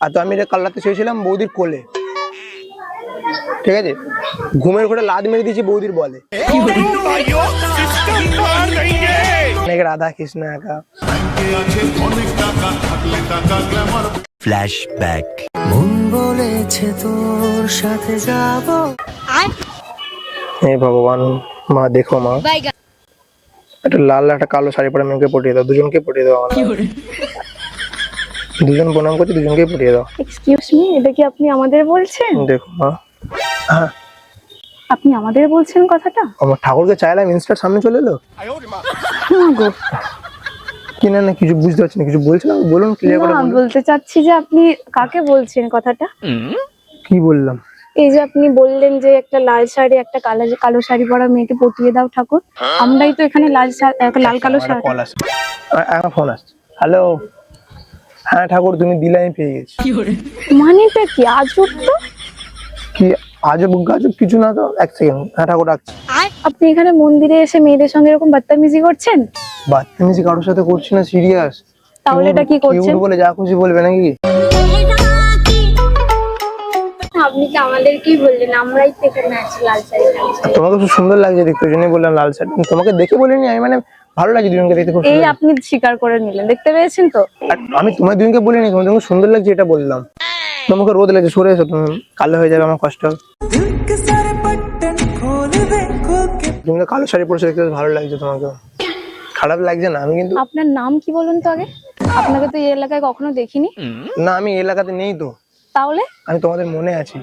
আর তো আমি কাল রাতে শুয়েছিলাম বৌদির কোলে, ঠিক আছে, ঘুমের ঘরে লাদ মেরে দিয়েছি বৌদির বলে। অনেক রাধা কৃষ্ণ একা। ফ্ল্যাশব্যাক। মন বলেছে তোর সাথে যাব। হে ভগবান, মা দেখো মা, একটা লাল একটা কালো শাড়ি পরে মেয়েকে পটিয়ে দাও, দুজনকে পটিয়ে দাও। দুজন প্রণাম করছি, দুজনকেই পটিয়ে দাও। এক্সকিউজ মি, এটা কি আপনি আমাদের বলছেন? দেখো মা, হ্যাঁ আপনি আমাদের বলছেন কথাটা? আমার ঠাকুরকে চাইলাম, ইনস্টার সামনে চলে এলো। কি না কিছু বুঝতে পারছি না, কিছু বলছিলাম, বলুন ক্লিয়ার করে বলুন। বলতে চাচ্ছি যে আপনি কাকে বলছেন কথাটা? কি বললাম? এই যে আপনি বললেন যে একটা লাল শাড়ি একটা কালো শাড়ি পরা মেয়েকে পটিয়ে দাও ঠাকুর, আমরাই তো এখানে লাল কালো শাড়ি। কল আসছে, আমার ফোন আসছে। হ্যালো, হ্যাঁ ঠাকুর তুমি দিলে, আমি পেয়ে গেছি। মানেটা কি আজব তো? কি আজব গাজব কিছু না তো, এক সেকেন্ড। হ্যাঁ ঠাকুর ডাকছি। আপনি এখানে মন্দিরে এসে মেয়েদের সঙ্গে এরকম বাদতামিজি করছেন? বাদতামিজি কারোর সাথে করছি না, সিরিয়াস। তাহলে এটা কি করছেন? বলে যা খুশি বলবে নাকি? আপনি কি আমাদেরকেই বললেন? আমরাই তো এখানে আছি লাল শাড়ি। তোমাকে খুব সুন্দর লাগছে দেখতে, ওই জন্যই বললাম লাল শাড়ি। তোমাকে দেখে বলিনি আমি, মানে ভালো লাগছে দুজনকে দেখতে। খুব এই আপনি স্বীকার করে নিলেন, দেখতে পেয়েছেন তো? আমি তোমার দুজনকে বলিনি, তোমাকে সুন্দর লাগছে এটা বললাম। তোমাকে রোদ লাগছে, সরে এসো, তুমি কালো হয়ে যাবে, আমার কষ্ট হবে। তুমি তো কালো শাড়ি পরেছো, দেখতে ভালো লাগছে তোমাকে, খারাপ লাগছে না? আমি কিন্তু। আপনার নাম কি বলুন তো আগে? আপনাকে তো এই এলাকায় কখনো দেখিনি। না আমি এই এলাকাতে নেই তো। তাহলে? আমি তোমাদের মনে আছি।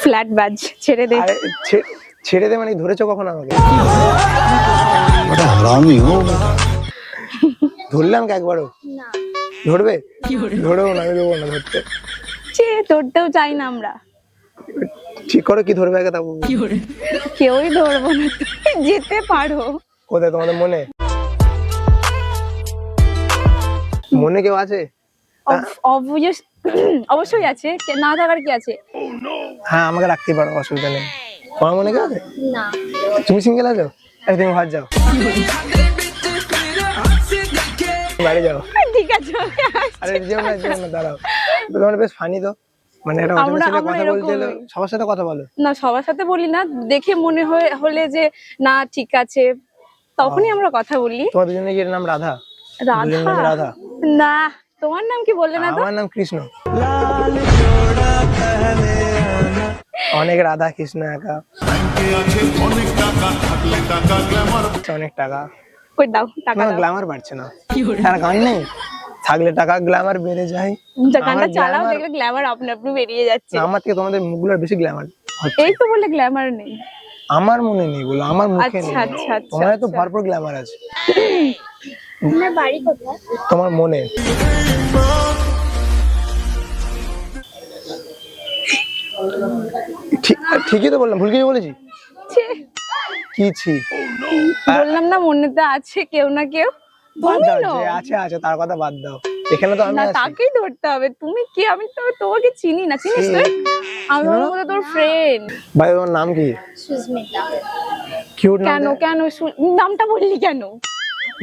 ফ্ল্যাট ব্যাজ ছেড়ে দে। আরে ছেড়ে দে মানে ধরেছো কখন আমাকে? ধরলাম কি একবারও? ধরবে? ধরবো না, আমি দেবো না ধরতে। ধরতেও চাই না আমরা। ঠিক করো কি ধরবে আগে, তা কেউই ধরবো না, যেতে পারো। কোথায় তোমাদের মনে? মনে কেউ আছে? অবশ্যই আছে, না থাকার কি আছে? হ্যাঁ আমাকে রাখতে পারো, অসুবিধা নেই। তোমার মনে কেউ আছে? না। তুমি সিঙ্গেল আছো? তুমি ঘর যাও, বাড়ি যাও। ঠিক আছে। আরে যেও না, দাঁড়াও। তোমার বেশ ফানি তো, মানে একটা অচেনা ছেলে কথা বলতে এলো, সবার সাথে কথা বলো না? সবার সাথে বলি না, দেখে মনে হলে যে না ঠিক আছে তখনই আমরা কথা বলি। তোমার দুজনের কি নাম রাধা? রাধা না, তোমার নাম কি বললে না তো? আমার নাম কৃষ্ণ। অনেক রাধা কৃষ্ণ একা। অনেক টাকা। কই দাও টাকা দাও। গ্ল্যামার বাড়ছে না, তার গান নেই? থাকলে টাকা গ্ল্যামার বেড়ে যায়। গানটা চালাও, দেখলে গ্ল্যামার আপনি আপনি বেরিয়ে যাচ্ছে। আমার থেকে তোমাদের মুখগুলোর বেশি গ্ল্যামার। এই তো বলে গ্ল্যামার নেই। আমার মনে নেই বলো, আমার মুখে নেই। আচ্ছা তোমার তো ভরপুর গ্ল্যামার আছে। আপনার বাড়ি কোথায়? তোমার মনে। ঠিকই তো বললাম, ভুল কিছু বলেছি? বললাম না মনেতে আছে কেউ না কেউ। আছে তার কথা বাদ দাও, এখানে তো আমি আছি। তাকেই ধরতে হবে। তুমি কি? আমি তো তোমাকে চিনি না। চিনিস তুই? আমি বলবো তোর ফ্রেন্ড। ভাই তোমার নাম কি? সুস্মিতা। কিউট নাম। কেন নামটা বললি কেন?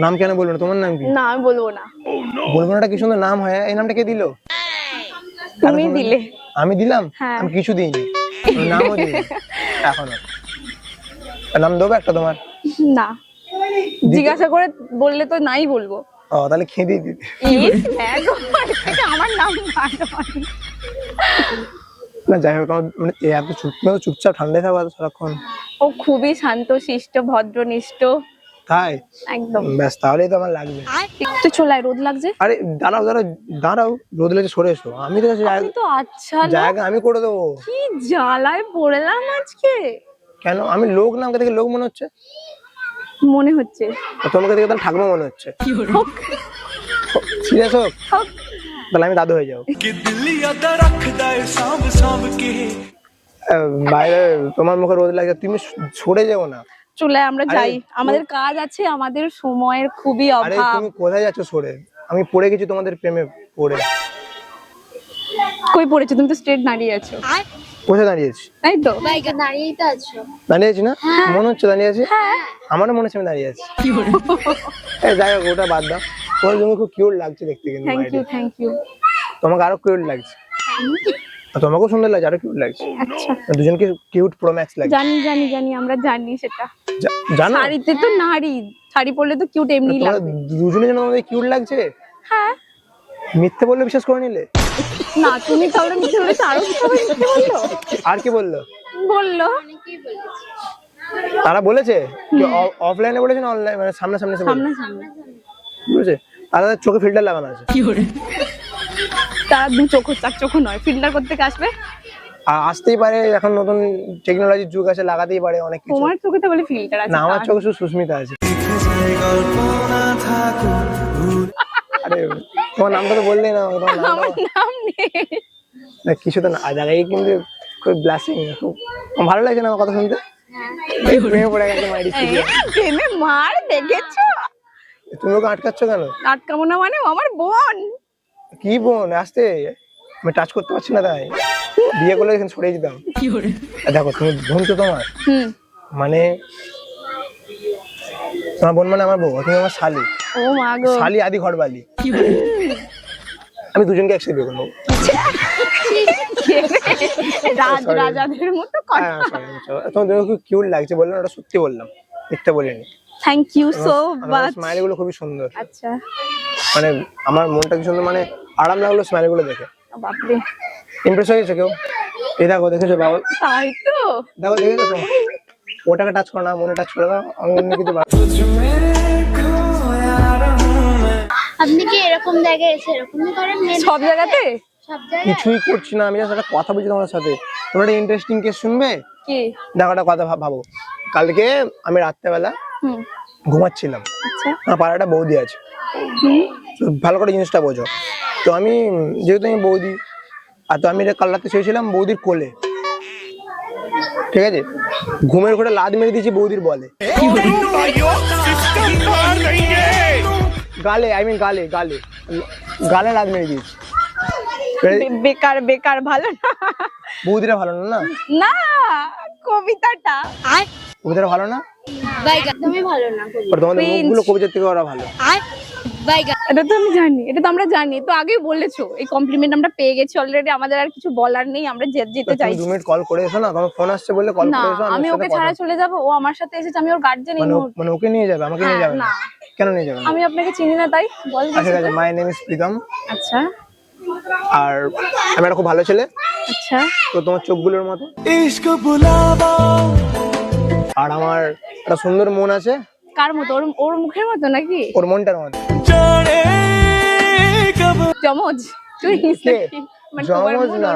নাম কেন বলবো না? তোমার নাম কি? না আমি বলবো না। বলবো না? কি সুন্দর নাম হয়। এই নামটা কে দিলো? তুমি দিলে। আমি দিলাম? হ্যাঁ। আমি কিছু দিইনি, নামও দিইনি এখনো। নাম দেবো একটা তোমার? না, জিজ্ঞাসা করে বললে তো নাই বলবো। ও তাহলে খেয়ে দিতে। আমার নাম না যাই হোক, মানে এত চুপচাপ ঠান্ডায় থাকো সারাক্ষণ। ও খুবই শান্ত শিষ্ট ভদ্রনিষ্ঠ। তাই? একদম। ব্যাস, তাহলেই তো আমার লাগবে। তুই চলে আয়, রোদ লাগছে। আরে দাঁড়াও, রোদ লাগছে, সরে এসো। আমি তো আচ্ছা জায়গা আমি করে দেবো। কি জ্বালায় পড়লাম আজকে। কেন? আমি লোক না, আমাকে দেখে লোক মনে হচ্ছে? মনে হচ্ছে। তোমাকে দেখে তাহলে ঠাকুমা মনে হচ্ছে। সিরিয়াস হোক, তাহলে আমি দাদু হয়ে যাবো। বাইরে তোমার মুখে রোদ লাগে, তুমি সরে যাবো না? চলে আমরা যাই, আমাদের কাজ আছে, আমাদের সময়ের খুবই আরে অভাব। তুমি কোথায় যাচ্ছ? সরে। আমি পড়ে গেছি তোমাদের প্রেমে পড়ে। কই পড়েছো? তুমি তো স্ট্রেট দাঁড়িয়ে আছো। কোথায় দাঁড়িয়েছি? তাই তো? দাঁড়িয়েই তো আছো। দাঁড়িয়ে আছি না? মনে হচ্ছে দাঁড়িয়ে আছি। আমারও মনে হচ্ছে আমি দাঁড়িয়ে আছি। যাই হোক, ওটা বাদ দাও। তোমার জন্য খুব কিউট লাগছে দেখতে, কিন্তু থ্যাংক ইউ। তোমাকে আরো কিউট লাগছে। তোমাকেও সুন্দর লাগছে, আরো কিউট লাগছে। আচ্ছা, দুজনকে কিউট প্রো ম্যাক্স লাগছে। জানি আমরা জানি সেটা। জানো শাড়িতে তো নারী, শাড়ি পরলে তো কিউট এমনি তোমরা লাগবে। দুজনের জন্য আমাদের কিউট লাগছে। হ্যাঁ। মিথ্যে বললে বিশ্বাস করে নিলে? না, তুমি তাহলে মিথ্যে বলেছো, আরো সবাই মিথ্যে বললো। আর কি বললো? অনেকেই বলেছে। তারা বলেছে অফলাইনে বলেছে না অনলাইন, মানে সামনাসামনি এসে বলেছে? সামনে বুঝেছে? তারা চোখে ফিল্টার লাগানো আছে। তারা দু চোখ, চার চোখ নয়, ফিল্টার করতে আসবে। আর আসতেই পারে, এখন নতুন টেকনোলজির যুগ আছে, লাগাতেই পারে অনেক কিছু। তোমার চোখে তো বলে ফিল্টার আছে। না, আমার চোখে শুধু সুস্মিতা আছে। আরে তোমার নামটা তো বললেই না, তোমার নাম আমার নাম নেই। না কিছু তো না জায়গায়, কিন্তু খুব ব্লাসিং, খুব ভালো লাগছে না আমার কথা শুনতে। প্রেমে পড়ে গেছে মাইরি। প্রেমে মার দেখেছো? তুমি ওকে আটকাচ্ছ কেন? আটকাবো না মানে? ও আমার বোন। কি বোন? আসতে আমি টাচ করতে পারছি না, তাই বিয়ে করলে এখানে ছড়িয়ে দিতাম। দেখো তুমি বোন তো তোমার, মানে তোমার বোন মানে আমার বউ, তুমি আমার শালি। ও মা গো। শালি আদি ঘরবালি। আমি দুজনকে একসাথে বিয়ে করবো। রাজাদের মতো কথা। তোমার দুজনকে খুব কিউট লাগছে বললাম, ওটা সত্যি বললাম, মিথ্যা বলিনি। Thank you so much. Smile গুলো খুবই সুন্দর। আচ্ছা, মানে আমার মনটা কি সুন্দর, মানে আরাম লাগলো স্মাইল গুলো দেখে। বাপরে, ইমপ্রেস হয়ে গেছে কেউ? এই দেখো, দেখেছো বাবা? তাই তো। দেখো, দেখেছো তো? ওটাকে টাচ করো না, মনে টাচ করে দাও। আমি অন্য কিছু আপনি কি এরকম জায়গায় এসে এরকমই করেন? সব জায়গাতে সব জায়গায়? কিছুই করছি না, আমি জাস্ট একটা কথা বলছি তোমার সাথে। তোমরা একটা ইন্টারেস্টিং কেস শুনবে? কি? দেখো, একটা কথা ভাবো। কালকে আমি রাত্রেবেলা ঘুমাচ্ছিলাম। আচ্ছা। আমার পাড়ায় একটা বৌদি আছে। তো ভালো করে জিনিসটা বোঝো। তো আমি, যেহেতু আমি বৌদি, আর তো আমি কাল রাতে শুয়েছিলাম বৌদির কোলে, ঠিক আছে? ঘুমের ঘরে লাদ মেরে দিয়েছি বৌদির বলে, গালে, গালে গালে গালে লাদ মেরে দিয়েছি। বেকার ভালো না। বৌদিরা ভালো না? না, কবিতাটা কবিতারা ভালো না? একদমই ভালো না। আর তোমাদের মুখগুলো কবিতার থেকে ওরা ভালো। এটা তো আমি জানি, এটা তো আমরা জানি, তো আগেই বলেছো। এই কমপ্লিমেন্ট আমরা পেয়ে গেছি অলরেডি, আমাদের আর কিছু বলার নেই, আমরা যেতে চাই। 2 মিনিট কল করে এসো না, তোমার ফোন আসছে বললে কল না, করে এসো। আমি ওকে ছাড়া চলে যাব, ও আমার সাথে এসেছে, আমি ওর গার্জিয়ান। মানে ওকে নিয়ে যাবে, আমাকে নিয়ে যাবে না। কেন নিয়ে যাবে? আমি আপনাকে চিনি না, তাই বল। আচ্ছা, ঠিক আছে। My name is Pritam. আচ্ছা আর আমি একটা খুব ভালো ছেলে, আচ্ছা। তো তোমার চোখগুলোর মতো। আর আমার একটা সুন্দর মন আছে। কার মতো? ওর মুখের মতো নাকি? ওর মনটার মতো। জমজ? তুই কে? মানে জমজ না,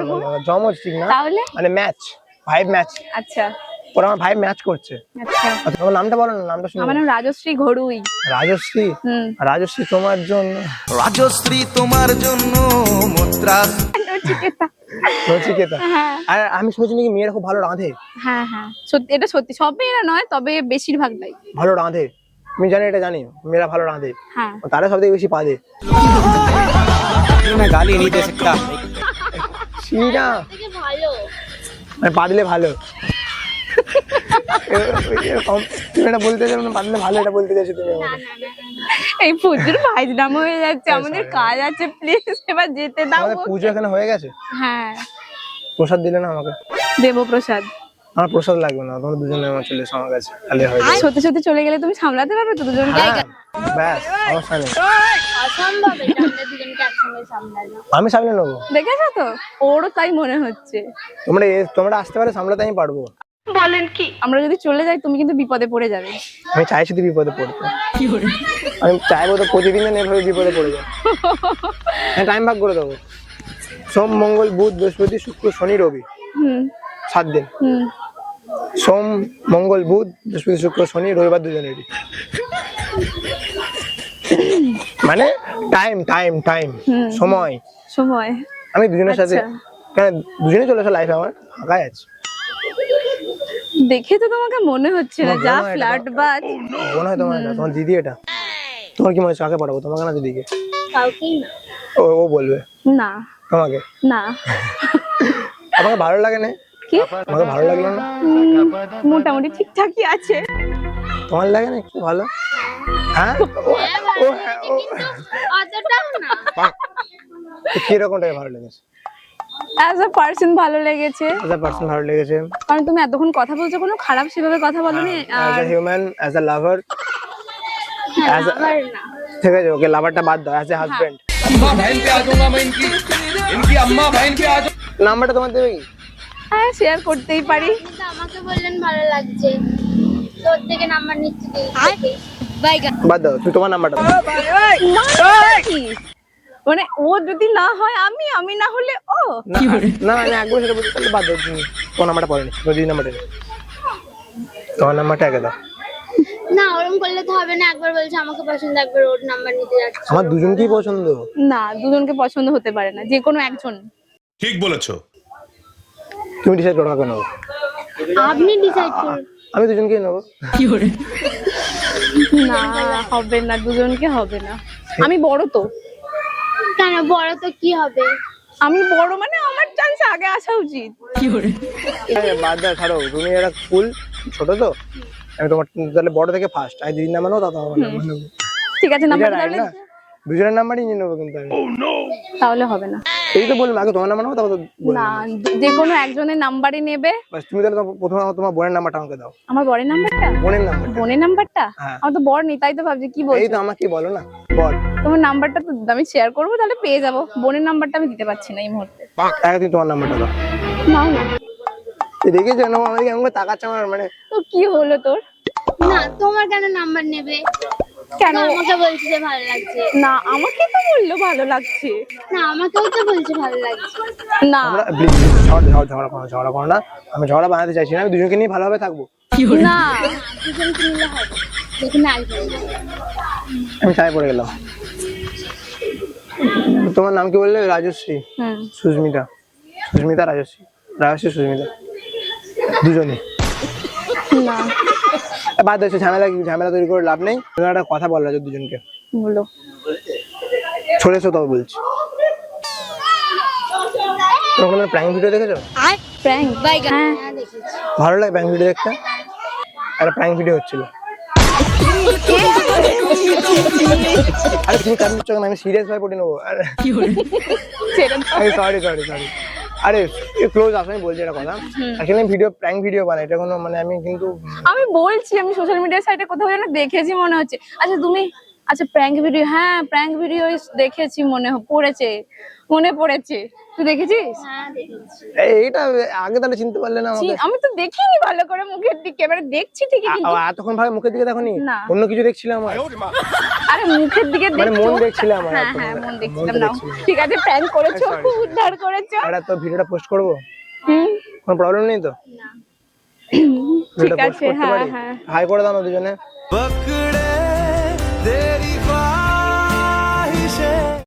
জমজ ঠিক না, তাহলে মানে ম্যাচ, ভাইব ম্যাচ। আচ্ছা ওরা আমার ভাইব ম্যাচ করছে। আচ্ছা। আচ্ছা, তোমার নামটা বলো না, নামটা শুনি। আমার নাম রাজশ্রী ঘড়ুই। রাজশ্রী? রাজশ্রী তোমার জন্য, রাজশ্রী তোমার জন্য মুদ্রা। নচিকেতা। হ্যাঁ আর আমি শুনেছি নাকি মেয়েরা খুব ভালো রাঁধে। হ্যাঁ হ্যাঁ, সত্যি, এটা সত্যি। সব মেয়েরা নয়, তবে বেশিরভাগটাই ভালো রাঁধে। আমি জানি, এটা জানি মেয়েরা ভালো রাঁধে। হ্যাঁ। তারা সব থেকে বেশি পাদে। গালি नहीं दे सकता। না, ভালো মানে পা দিলে ভালো। তুমি এটা বলতে চাও না, পা দিলে ভালো, এটা বলতে চাইছো তুমি আমাকে। এই পুজোর ভাইজনাম হয়ে যাচ্ছে, আমাদের কাজ আছে, প্লিজ এবার যেতে দাও। আমাদের পুজো এখানে হয়ে গেছে। হ্যাঁ, প্রসাদ দিলে না আমাকে? দেবো প্রসাদ। আমার প্রসাদ লাগবে না, তোমরা দুজনে আমার চলে এসো আমার কাছে, তাহলে হয়ে যাবে। সত্যি সত্যি চলে গেলে তুমি সামলাতে পারবে তো দুজনকে? হ্যাঁ, ব্যাস, সমস্যা নেই। অসম্ভব এটা আমাদের দুজনকে একসঙ্গে সামলানো। আমি সামলে নেবো। দেখেছো তো, ওরও তাই মনে হচ্ছে। তোমরা আসতে পারে, সামলাতে আমি পারবো। বলেন কি? আমরা যদি চলে যাই, তুমি কিন্তু বিপদে পড়ে যাবে। আমি চাইছি তুই বিপদে পড়তে। আমি চাইবো তো প্রতিদিন যেন এভাবে বিপদে পড়ে যাই। হ্যাঁ, টাইম ভাগ করে দেবো। সোম, মঙ্গল, বুধ, বৃহস্পতি, শুক্র, শনি, রবি, 7 দিন। সোম, মঙ্গল, বুধ, বৃহস্পতি, শুক্র, শনি, রবিবার দুজনেরই। মানে টাইম টাইম টাইম, সময় সময়। আমি দুজনের সাথে, আচ্ছা। কেন দুজনে চলে আসো লাইফে, আমার ফাঁকাই আছে। দেখে তো তোমাকে মনে হচ্ছে না, যা ফ্ল্যাট বাজ। মনে হয় তোমার দিদি এটা। তোমার কি মনে হচ্ছে কাকে পড়াবো, তোমাকে না দিদিকে? কাউকেই না। ও বলবে না তোমাকে? না। আমাকে ভালো লাগে না, কি আমাকে ভালো লাগলো না? মোটামুটি ঠিকঠাকই আছে। তোমার লাগে না একটু ভালো? হ্যাঁ হ্যাঁ, ভালো লেগেছে, কিন্তু অতটাও না। কিরকম টাইপের ভালো লেগেছে? অ্যাজ আ পার্সন ভালো লেগেছে, অ্যাজ আ পার্সন ভালো লেগেছে, কারণ তুমি এতক্ষণ কথা বলছো, কোনো খারাপ সেভাবে কথা বলোনি। As a human, as a lover, হ্যাঁ, As a- আবার না। ঠিক আছে ওকে লাভারটা বাদ দাও, অ্যাজ এ হাজবেন্ড। अम्मा बहन पे आ जाऊंगा मैं इनकी अम्मा बहन पे आ जाऊंगा। নাম্বারটা তোমার দেবে কি? হ্যাঁ শেয়ার করতেই পারি। কিন্তু আমাকে বললেন ভালো লাগছে, তোর থেকে নাম্বার নিচ্ছি দেখি। বাদ দাও, তুমি তোমার নাম্বারটা দাও। কি? মানে ও যদি না হয় আমি, আমি না হলে ও। না না আমি একবার সেটা বলছি, তাহলে বাদ দাও, তুমি তোমার নাম্বারটা পরে নিচ্ছি, তোমার নাম্বারটা দাও, তোমার নাম্বারটা আগে দাও। না, ওরকম করলে তো হবে না। একবার বলছে আমাকে পছন্দ, একবার ওর নাম্বার নিতে যাচ্ছে। আমার দুজনকেই পছন্দ। না, দুজনকে পছন্দ হতে পারে না, যে কোনো একজন। ठीक बोलेছো। তুমি ডিসাইড করো কাকে নেবো। আপনি ডিসাইড করুন। আমি দুজনকেই নেবো। না হবে না, দুজনকে হবে না। আমি বড় তো, কেন বড় তো কি হবে? আমি বড় মানে আমার চান্স আগে আসা উচিত। বাদ দাও, ছাড়ো, তুমি একটা কুল, ছোট তো, আমি তোমার তাহলে বড় থেকে ফার্স্ট, আমি দিদির নাম্বার নেবো, তা আমার নাম্বার নেবো। ঠিক আছে, নাম্বার এটা right তাহলে না? দুজনের নাম্বারই নিয়ে নেবো কিন্তু আমি। তাহলে হবে না। এই তো বললাম, আগে তোমার নাম্বার নেবো, তারপর না, যে কোনো একজনের নাম্বারই নেবে। বাস তুমি তাহলে প্রথমে তোমার বোনের নাম্বারটা আমাকে দাও। আমার বরের নাম্বারটা? বোনের নাম্বার? বোনের নাম্বারটা? হ্যাঁ। আমার তো বর নেই, তাই তো ভাবছি কি এই বলছো। তো আমাকে বলো না, বল। তোমার নাম্বারটা তো আমি শেয়ার করবো, তাহলে পেয়ে যাবো। বোনের নাম্বারটা আমি দিতে পারছি না এই মুহূর্তে। আগে তুমি তোমার নাম্বারটা দাও। নাও না। দেখেছো না আমাকে এমন করে তাকাচ্ছে আমার, মানে তো কি হলো তোর? না, তোমার কেন নাম্বার নেবে? কেন? তো আমাকে বলছে যে ভালো লাগছে। না, আমাকে তো বললো ভালো লাগছে। না, আমাকেও তো বলছে ভালো লাগছে। না আমরা প্লিজ ঝগড়া করো না, আমি ঝগড়া বানাতে চাইছি না, আমি দুজনকে নিয়ে ভালোভাবে থাকবো। না, দুজনকে নিলে হবে, দেখুন আসবে। আমি চাই পড়ে গেলাম। তোমার নাম কি বললে? রাজশ্রী, সুস্মিতা, সুস্মিতা রাজশ্রী, রাজশ্রী সুস্মিতা, দুজনে। না বাদ দাও, ঝামেলা তৈরি করে লাভ নেই। তুমি একটা কথা বল রাজু, দুজনকে বলো। সরে এসো, তবে বলছি। তোমরা কোনো প্র্যাঙ্ক ভিডিও দেখেছো? প্র্যাঙ্ক? হ্যাঁ, হ্যাঁ, দেখেছি। ভালো লাগে প্র্যাঙ্ক ভিডিও দেখতে? একটা প্র্যাঙ্ক ভিডিও হচ্ছিল। আরে তুমি কারণ চোখ না, আমি সিরিয়াস ভাবে পড়ে নেবো। সেটা তো- আরে সরি। আরে ক্লোজ আসো, আমি বলছি একটা কথা। আসলে আমি প্র্যাঙ্ক ভিডিও বানাই, এটা কোনো মানে আমি কিন্তু আমি বলছি, আমি সোশ্যাল মিডিয়া সাইটে কোথাও যেন দেখেছি মনে হচ্ছে। আচ্ছা তুমি, আচ্ছা প্র্যাঙ্ক ভিডিও, হ্যাঁ প্র্যাঙ্ক ভিডিও দেখেছি, মনে পড়েছে। তুই দেখেছিস? হ্যাঁ, দেখেছি। এইটা আগে তাহলে চিনতে পারলে না আমাকে? আমি তো দেখিনি ভালো করে মুখের দিকে, এবারে দেখছি ঠিকই, কিন্তু এতক্ষণ ভাবে মুখের দিকে দেখোনি? না। অন্য কিছু দেখছিলাম আমার, আরে মুখের দিকে মানে দেখছো। মন দেখছিলাম আমার। হ্যাঁ এতক্ষণ। মন মন দেখছিলাম। তো না দেখছিলাম। ঠিক আছে, প্র্যাঙ্ক করেছো, sorry. খুব উদ্ধার করেছো। আরে তো ভিডিওটা পোস্ট করবো, হুম, কোনো প্রবলেম নেই তো? ঠিক ভিডিওটা পোস্ট আছে। করতে হ্যাঁ পারি? হ্যাঁ হাই করে দাও না দুজনে। पकड़े